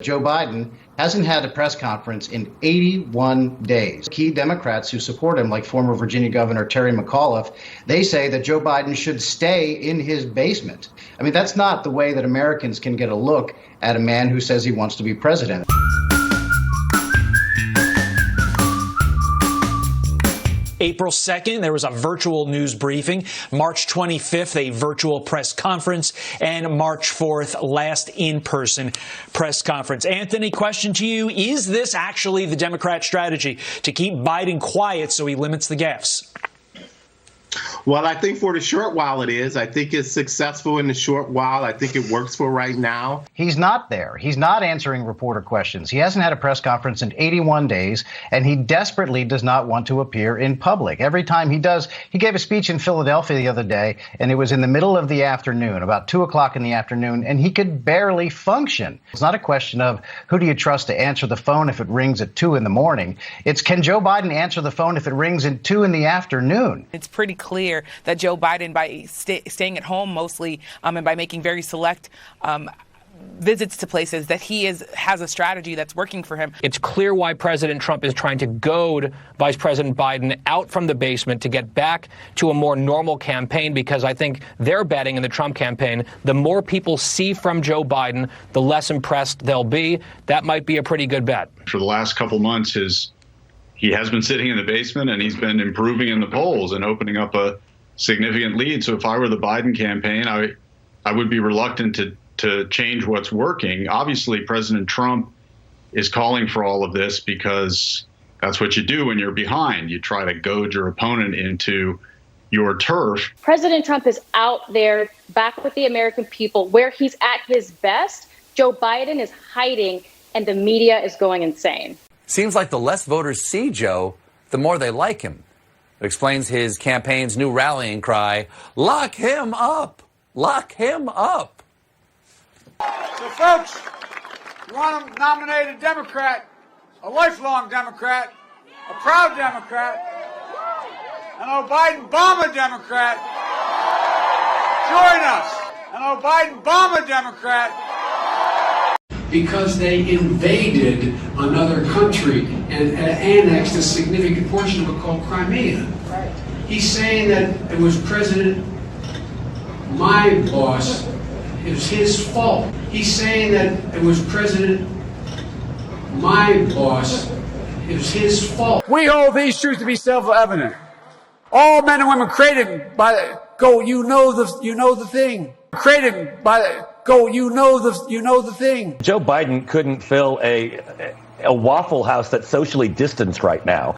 Joe Biden hasn't had a press conference in 81 days. Key Democrats who support him, like former Virginia Governor Terry McAuliffe, they say that Joe Biden should stay in his basement. I mean, that's not the way that Americans can get a look at a man who says he wants to be president. April 2nd, there was a virtual news briefing. March 25th, a virtual press conference. And March 4th, last in-person press conference. Anthony, question to you. Is this actually the Democrat strategy to keep Biden quiet so he limits the gaffes? Well, I think for the short while it is. I think it's successful in the short while. I think it works for right now. He's not there. He's not answering reporter questions. He hasn't had a press conference in 81 days, and he desperately does not want to appear in public. Every time he does, he gave a speech in Philadelphia the other day, and it was in the middle of the afternoon, about 2 o'clock in the afternoon, and he could barely function. It's not a question of who do you trust to answer the phone if it rings at 2 in the morning. It's can Joe Biden answer the phone if it rings at 2 in the afternoon? It's pretty clear that Joe Biden, by staying at home mostly and by making very select visits to places, that he has a strategy that's working for him. It's clear why President Trump is trying to goad Vice President Biden out from the basement to get back to a more normal campaign, because I think they're betting in the Trump campaign, the more people see from Joe Biden, the less impressed they'll be. That might be a pretty good bet. For the last couple months, he has been sitting in the basement, and he's been improving in the polls and opening up a significant lead. So if I were the Biden campaign, I would be reluctant to change what's working. Obviously, President Trump is calling for all of this because that's what you do when you're behind. You try to goad your opponent into your turf. President Trump is out there back with the American people where he's at his best. Joe Biden is hiding, and the media is going insane. Seems like the less voters see Joe, the more they like him. It explains his campaign's new rallying cry, lock him up, lock him up. So, folks, you want to nominate a Democrat, a lifelong Democrat, a proud Democrat, an Biden-Obama Democrat, join us, an Biden-Obama Democrat. Because they invaded another country and annexed a significant portion of it called Crimea. Right. He's saying that it was my boss, it was his fault. He's saying that it was my boss, it was his fault. We hold these truths to be self-evident. All men and women created by you know the thing. Created by you know the thing. Joe Biden couldn't fill a Waffle House that's socially distanced right now.